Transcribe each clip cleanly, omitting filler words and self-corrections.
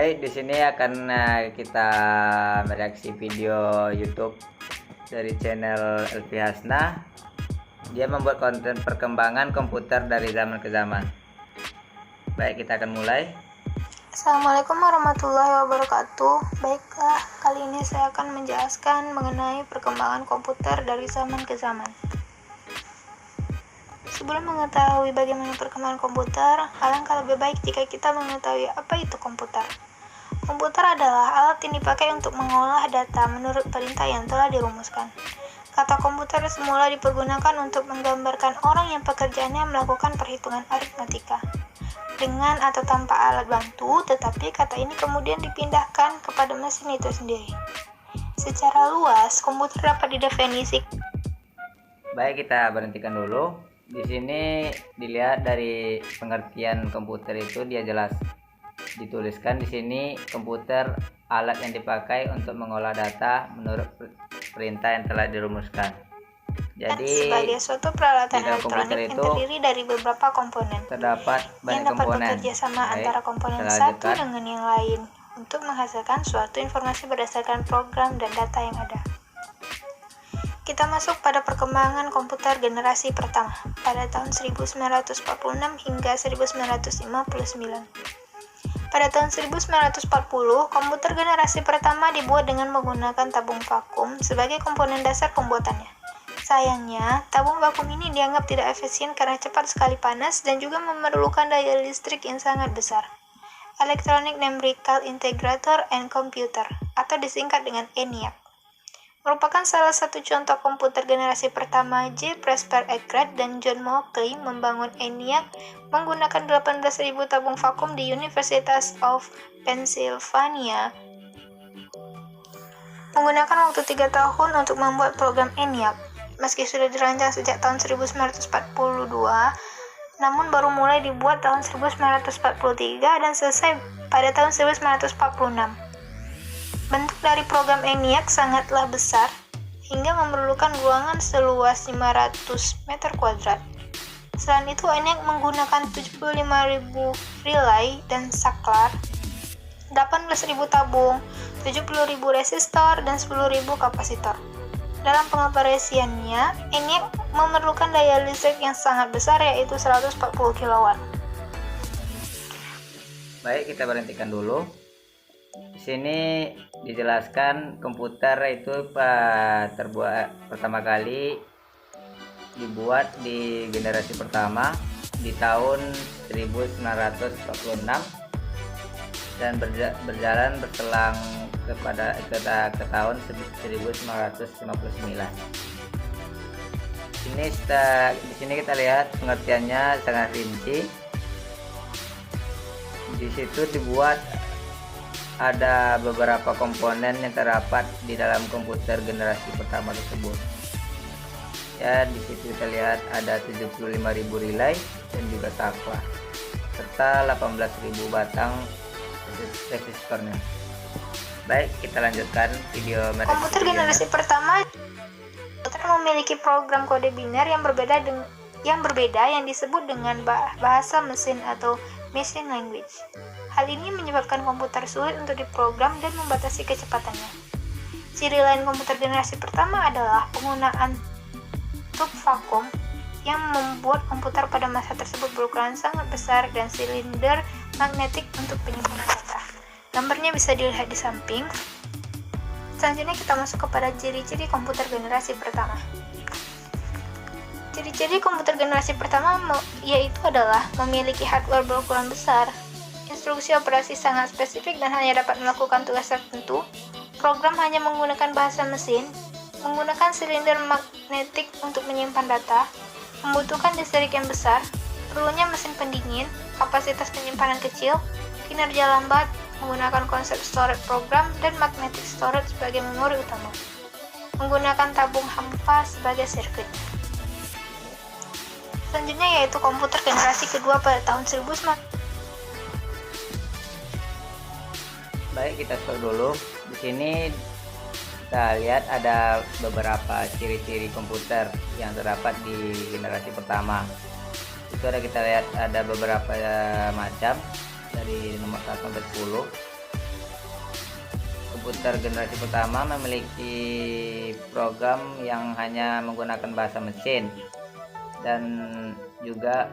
Baik, di sini akan kita mereaksi video YouTube dari channel Elvi Hasna. Dia membuat konten perkembangan komputer dari zaman ke zaman. Baik, kita akan mulai. Assalamualaikum warahmatullahi wabarakatuh. Baiklah, kali ini saya akan menjelaskan mengenai perkembangan komputer dari zaman ke zaman. Sebelum mengetahui bagaimana perkembangan komputer, alangkah lebih baik jika kita mengetahui apa itu komputer. Komputer adalah alat yang dipakai untuk mengolah data menurut perintah yang telah dirumuskan. Kata komputer semula dipergunakan untuk menggambarkan orang yang pekerjaannya melakukan perhitungan aritmatika dengan atau tanpa alat bantu, tetapi kata ini kemudian dipindahkan kepada mesin itu sendiri. Secara luas, komputer dapat didefinisikan. Baik, kita berhentikan dulu. Di sini dilihat dari pengertian komputer itu dia jelas dituliskan di sini komputer alat yang dipakai untuk mengolah data menurut perintah yang telah dirumuskan. Jadi sebagai suatu peralatan elektronik yang itu terdiri dari beberapa komponen terdapat banyak yang dapat komponen. bekerja sama antara komponen satu dengan yang lain untuk menghasilkan suatu informasi berdasarkan program dan data yang ada. Kita masuk pada perkembangan komputer generasi pertama pada tahun 1946 hingga 1959. Pada tahun 1940, komputer generasi pertama dibuat dengan menggunakan tabung vakum sebagai komponen dasar pembuatannya. Sayangnya, tabung vakum ini dianggap tidak efisien karena cepat sekali panas dan juga memerlukan daya listrik yang sangat besar. Electronic Numerical Integrator and Computer, atau disingkat dengan ENIAC, merupakan salah satu contoh komputer generasi pertama. J. Presper Eckert dan John Mauchly membangun ENIAC menggunakan 18.000 tabung vakum di University of Pennsylvania. Menggunakan waktu 3 tahun untuk membuat program ENIAC. Meski sudah dirancang sejak tahun 1942, namun baru mulai dibuat tahun 1943 dan selesai pada tahun 1946. Bentuk dari program ENIAC sangatlah besar, hingga memerlukan ruangan seluas 500 meter kuadrat. Selain itu, ENIAC menggunakan 75.000 relay dan saklar, 18.000 tabung, 70.000 resistor, dan 10.000 kapasitor. Dalam pengoperasiannya, ENIAC memerlukan daya listrik yang sangat besar, yaitu 140 kW. Baik, kita berhentikan dulu. Di sini dijelaskan komputer itu terbuat pertama kali dibuat di generasi pertama di tahun 1946 dan berjalan berselang ke tahun 1959. Di sini kita lihat pengertiannya sangat rinci. Di situ dibuat ada beberapa komponen yang terdapat di dalam komputer generasi pertama tersebut. Ya, di situ kita lihat ada 75.000 relay dan juga saklar serta 18.000 batang resistornya. Baik, kita lanjutkan video komputer generasi pertama. Komputer memiliki program kode biner yang berbeda yang disebut dengan bahasa mesin atau machine language. Hal ini menyebabkan komputer sulit untuk diprogram dan membatasi kecepatannya. Ciri lain komputer generasi pertama adalah penggunaan tub vakum yang membuat komputer pada masa tersebut berukuran sangat besar dan silinder magnetik untuk penyimpanan data. Gambarnya bisa dilihat di samping. Selanjutnya kita masuk kepada ciri-ciri komputer generasi pertama. Ciri-ciri komputer generasi pertama yaitu adalah memiliki hardware berukuran besar, instruksi operasi sangat spesifik dan hanya dapat melakukan tugas tertentu, program hanya menggunakan bahasa mesin, menggunakan silinder magnetik untuk menyimpan data, membutuhkan listrik yang besar, perlunya mesin pendingin, kapasitas penyimpanan kecil, kinerja lambat, menggunakan konsep storage program dan magnetic storage sebagai memori utama, menggunakan tabung hampa sebagai sirkuit. Selanjutnya yaitu komputer generasi kedua pada tahun 1900. Baik, kita stop dulu. Di sini kita lihat ada beberapa ciri-ciri komputer yang terdapat di generasi pertama. Itu kita lihat ada beberapa macam dari nomor 1 sampai 10. komputer generasi pertama memiliki program yang hanya menggunakan bahasa mesin dan juga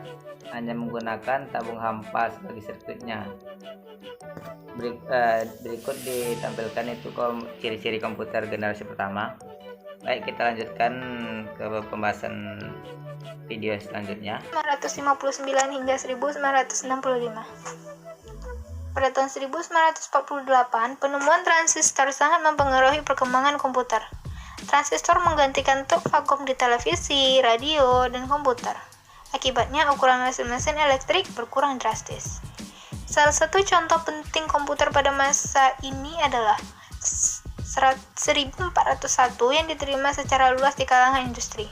hanya menggunakan tabung hampa sebagai sirkuitnya. Berikut ditampilkan itu ciri-ciri komputer generasi pertama. Baik, kita lanjutkan ke pembahasan video selanjutnya. 1959 hingga 1965. Pada tahun 1948, penemuan transistor sangat mempengaruhi perkembangan komputer. Transistor menggantikan truk vakum di televisi, radio, dan komputer. Akibatnya, ukuran mesin-mesin elektrik berkurang drastis. Salah satu contoh penting komputer pada masa ini adalah 1401 yang diterima secara luas di kalangan industri.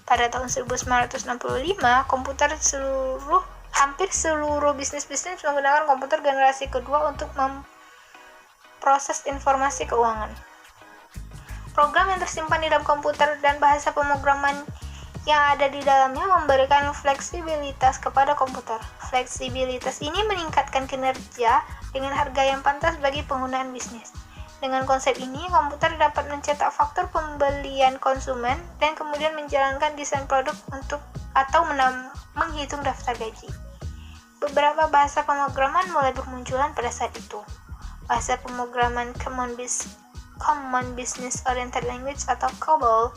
Pada tahun 1965, hampir seluruh bisnis menggunakan komputer generasi kedua untuk memproses informasi keuangan. Program yang tersimpan di dalam komputer dan bahasa pemrograman yang ada di dalamnya memberikan fleksibilitas kepada komputer. Fleksibilitas ini meningkatkan kinerja dengan harga yang pantas bagi penggunaan bisnis. Dengan konsep ini, komputer dapat mencetak faktur pembelian konsumen dan kemudian menjalankan desain produk atau menghitung daftar gaji. Beberapa bahasa pemrograman mulai bermunculan pada saat itu. Bahasa pemrograman Common Business Oriented Language atau COBOL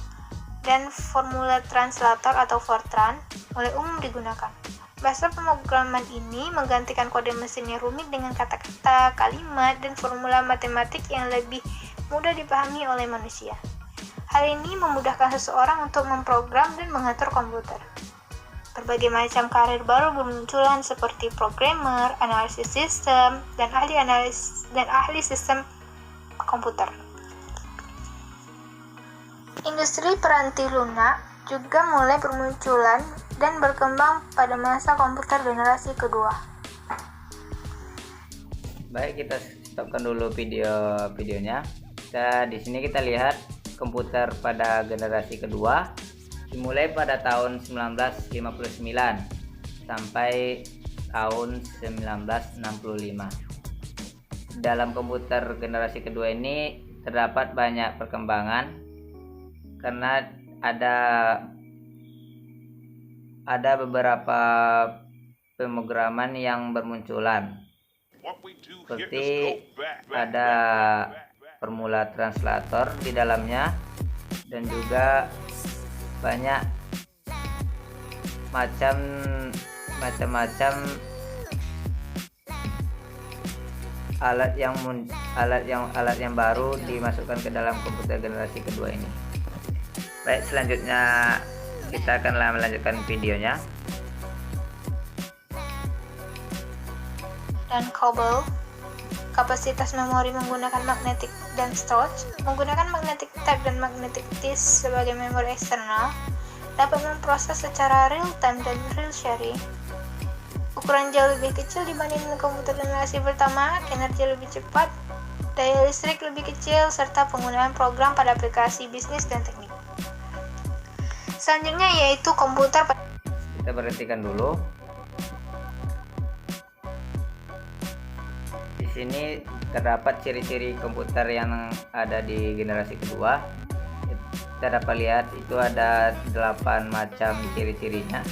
dan formula translator atau Fortran mulai umum digunakan. Bahasa pemrograman ini menggantikan kode mesin yang rumit dengan kata-kata, kalimat, dan formula matematik yang lebih mudah dipahami oleh manusia. Hal ini memudahkan seseorang untuk memprogram dan mengatur komputer. Berbagai macam karir baru bermunculan seperti programmer, analisis sistem, dan ahli sistem komputer. Industri peranti lunak juga mulai bermunculan dan berkembang pada masa komputer generasi kedua. Baik, kita stopkan dulu videonya. Di sini kita lihat komputer pada generasi kedua dimulai pada tahun 1959 sampai tahun 1965. Dalam komputer generasi kedua ini terdapat banyak perkembangan karena ada beberapa pemrograman yang bermunculan, seperti ada formula translator di dalamnya dan juga banyak macam-macam alat yang baru dimasukkan ke dalam komputer generasi kedua ini. Baik, selanjutnya kita akan melanjutkan videonya. Dan COBOL, kapasitas memori menggunakan magnetic dan storage, menggunakan magnetic tape dan magnetic disk sebagai memori eksternal, dapat memproses secara real time dan real sharing. Ukuran jauh lebih kecil dibandingkan komputer generasi pertama, kinerja lebih cepat, daya listrik lebih kecil, serta penggunaan program pada aplikasi bisnis dan teknik. Selanjutnya yaitu komputer. Kita berhentikan dulu. Di sini terdapat ciri-ciri komputer yang ada di generasi kedua. Kita dapat lihat itu ada 8 macam ciri-cirinya.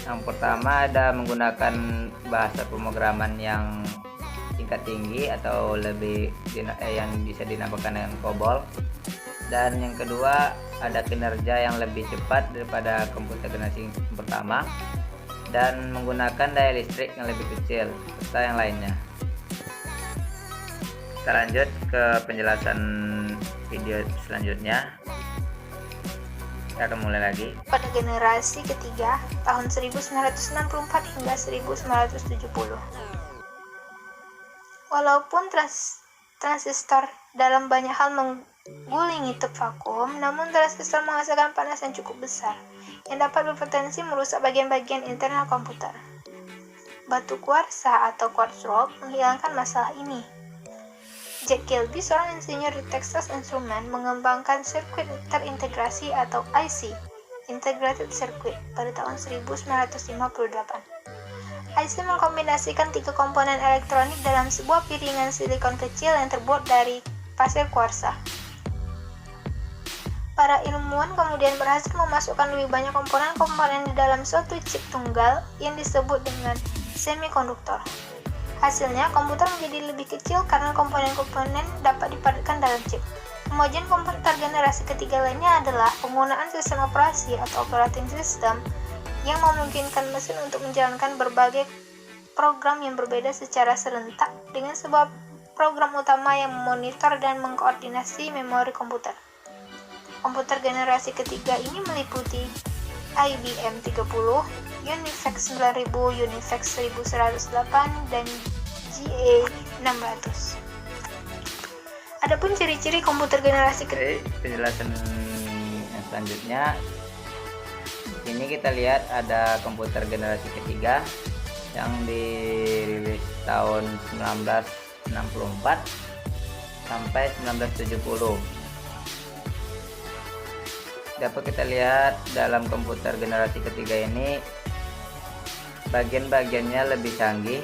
Yang pertama ada menggunakan bahasa pemrograman yang tingkat tinggi atau yang bisa dinamakan dengan COBOL, dan yang kedua ada kinerja yang lebih cepat daripada komputer generasi pertama dan menggunakan daya listrik yang lebih kecil serta yang lainnya. Kita lanjut ke penjelasan video selanjutnya. Kita akan mulai lagi. Pada generasi ketiga tahun 1964 hingga 1970. Walaupun transistor dalam banyak hal menggulingi truk vakum, namun transistor menghasilkan panas yang cukup besar, yang dapat berpotensi merusak bagian-bagian internal komputer. Batu kuarsa atau quartz rock menghilangkan masalah ini. Jack Kilby, seorang insinyur di Texas Instruments, mengembangkan sirkuit terintegrasi atau IC, Integrated Circuit, pada tahun 1958. IC mengkombinasikan 3 komponen elektronik dalam sebuah piringan silikon kecil yang terbuat dari pasir kuarsa. Para ilmuwan kemudian berhasil memasukkan lebih banyak komponen-komponen di dalam suatu chip tunggal yang disebut dengan semikonduktor. Hasilnya, komputer menjadi lebih kecil karena komponen-komponen dapat dipadatkan dalam chip. Kemajuan komputer generasi ketiga lainnya adalah penggunaan sistem operasi atau operating system yang memungkinkan mesin untuk menjalankan berbagai program yang berbeda secara serentak dengan sebuah program utama yang memonitor dan mengkoordinasi memori komputer. Komputer generasi ketiga ini meliputi IBM 30, UNIVAC 9000, UNIVAC 1108, dan GA 600. Adapun ciri-ciri komputer generasi ketiga. Penjelasan yang selanjutnya, ini kita lihat ada komputer generasi ketiga yang dirilis tahun 1964 sampai 1970. Dapat kita lihat dalam komputer generasi ketiga ini bagian-bagiannya lebih canggih,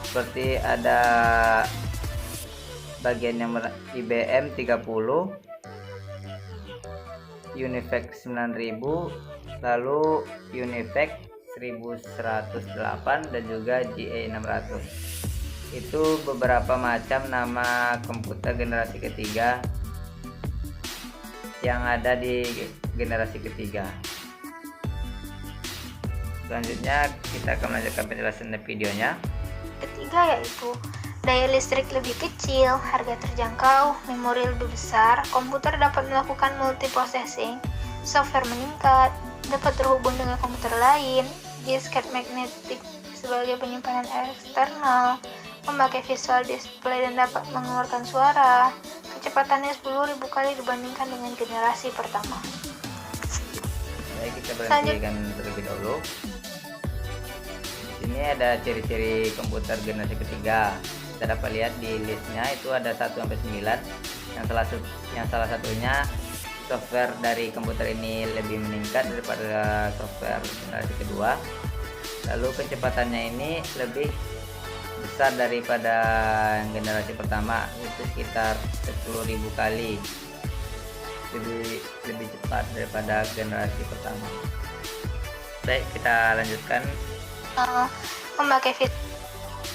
seperti ada bagian yang IBM 30, UNIVAC 9000, lalu UNIVAC 1108, dan juga GA 600. Itu beberapa macam nama komputer generasi ketiga yang ada di generasi ketiga. Selanjutnya kita akan melanjutkan penjelasan videonya. Ketiga yaitu daya listrik lebih kecil, harga terjangkau, memori lebih besar, komputer dapat melakukan multiprocessing, software meningkat, dapat terhubung dengan komputer lain, disket magnetik sebagai penyimpanan eksternal, memakai visual display dan dapat mengeluarkan suara, kecepatannya 10.000 kali dibandingkan dengan generasi pertama. Baik, kita berhentikan terlebih dahulu. Ini ada ciri-ciri komputer generasi ketiga. Kita dapat lihat di listnya itu ada 1-9. Yang salah satunya software dari komputer ini lebih meningkat daripada software generasi kedua. Lalu kecepatannya ini lebih besar daripada generasi pertama, itu sekitar 10.000 kali lebih cepat daripada generasi pertama. Baik, kita lanjutkan. Memakai fitur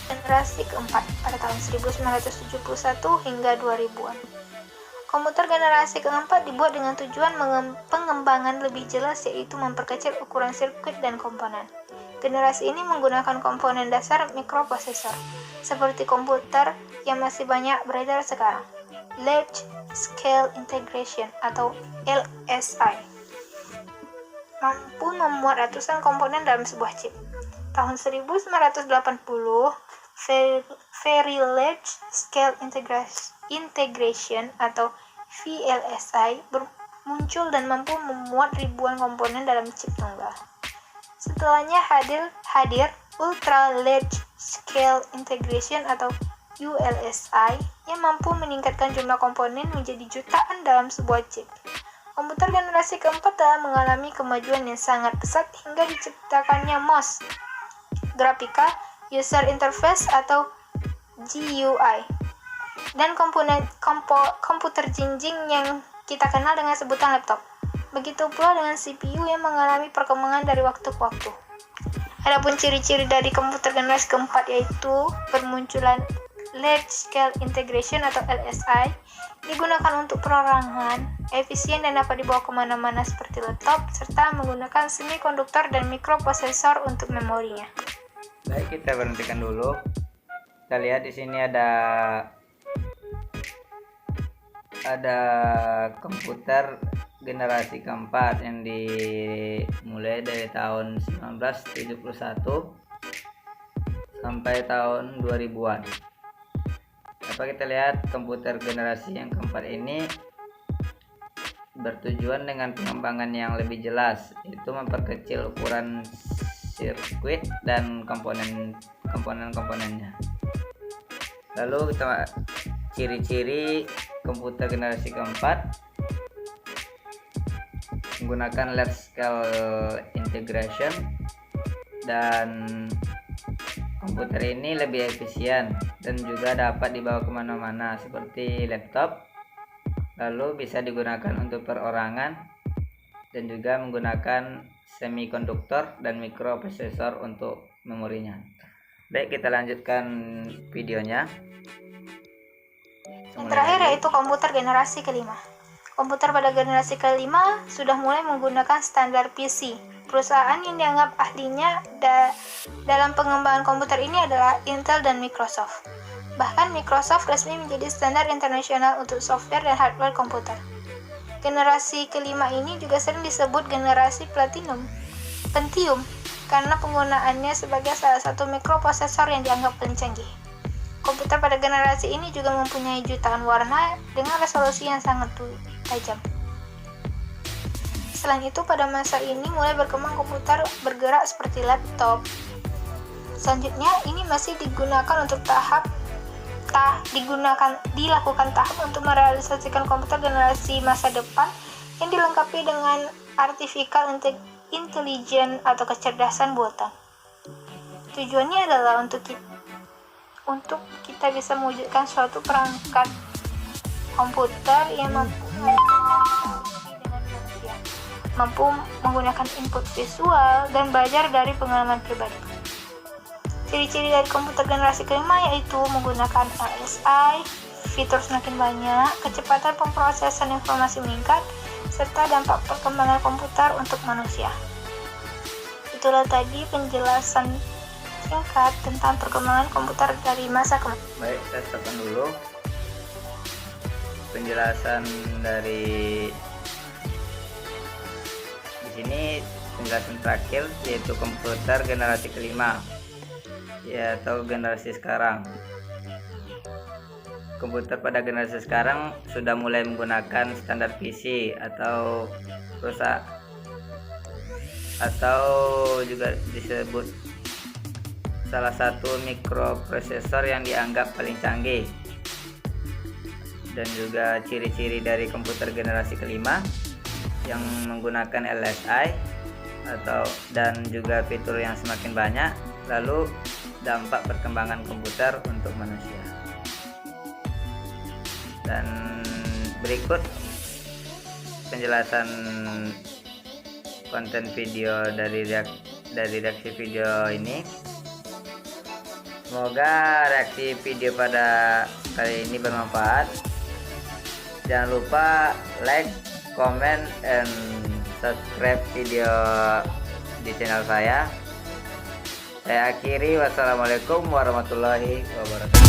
generasi keempat pada tahun 1971 hingga 2000-an. Komputer generasi keempat dibuat dengan tujuan pengembangan lebih jelas, yaitu memperkecil ukuran sirkuit dan komponen. Generasi ini menggunakan komponen dasar mikroprosesor, seperti komputer yang masih banyak beredar sekarang, Large Scale Integration atau LSI, mampu memuat ratusan komponen dalam sebuah chip. Tahun 1980, Very Large Scale Integration atau VLSI muncul dan mampu memuat ribuan komponen dalam chip tunggal. Setelahnya hadir Ultra Large Scale Integration atau ULSI yang mampu meningkatkan jumlah komponen menjadi jutaan dalam sebuah chip. Komputer generasi keempat telah mengalami kemajuan yang sangat pesat hingga diciptakannya MOS, Graphical User Interface atau GUI, dan komputer jinjing yang kita kenal dengan sebutan laptop. Begitu pula dengan CPU yang mengalami perkembangan dari waktu ke waktu. Adapun ciri-ciri dari komputer generasi keempat yaitu bermunculan Large Scale Integration atau LSI, digunakan untuk perorangan, efisien dan dapat dibawa kemana-mana seperti laptop, serta menggunakan semikonduktor dan mikroprosesor untuk memorinya. Baik, kita berhentikan dulu. Kita lihat di sini ada komputer generasi keempat yang dimulai dari tahun 1971 sampai tahun 2000-an. Dapat kita lihat komputer generasi yang keempat ini bertujuan dengan pengembangan yang lebih jelas, yaitu memperkecil ukuran sirkuit dan komponen-komponennya. Lalu kita ciri-ciri komputer generasi keempat menggunakan large scale integration dan Komputer ini lebih efisien dan juga dapat dibawa kemana-mana seperti laptop, lalu bisa digunakan untuk perorangan dan juga menggunakan semikonduktor dan mikroprosesor untuk memorinya. Baik, kita lanjutkan videonya. Yang terakhir yaitu komputer generasi kelima. Komputer pada generasi kelima sudah mulai menggunakan standar PC. Perusahaan yang dianggap ahlinya dalam pengembangan komputer ini adalah Intel dan Microsoft. Bahkan Microsoft resmi menjadi standar internasional untuk software dan hardware komputer. Generasi kelima ini juga sering disebut generasi Pentium karena penggunaannya sebagai salah satu mikroprosesor yang dianggap paling canggih. Komputer pada generasi ini juga mempunyai jutaan warna dengan resolusi yang sangat tajam. Selain itu, pada masa ini mulai berkembang komputer bergerak seperti laptop. Selanjutnya, ini masih digunakan untuk dilakukan tahap untuk merealisasikan komputer generasi masa depan yang dilengkapi dengan artificial intelligence atau kecerdasan buatan. Tujuannya adalah untuk kita bisa mewujudkan suatu perangkat komputer yang mampu menggunakan input visual dan belajar dari pengalaman pribadi. Ciri-ciri dari komputer generasi kelima yaitu menggunakan LSI, fitur semakin banyak, kecepatan pemrosesan informasi meningkat, serta dampak perkembangan komputer untuk manusia. Itulah tadi penjelasan singkat tentang perkembangan komputer dari masa ke masa. Baik, saya stopkan dulu penjelasan dari ini. Penjelasan terakhir yaitu komputer generasi kelima, ya, atau generasi sekarang. Komputer pada generasi sekarang sudah mulai menggunakan standar PC atau juga disebut salah satu mikroprosesor yang dianggap paling canggih. Dan juga ciri-ciri dari komputer generasi kelima yang menggunakan LSI dan juga fitur yang semakin banyak, lalu dampak perkembangan komputer untuk manusia. Dan berikut penjelasan konten video dari reaksi video ini. Semoga reaksi video pada kali ini bermanfaat. Jangan lupa like, comment, and subscribe video di channel saya. Saya akhiri, wassalamualaikum warahmatullahi wabarakatuh.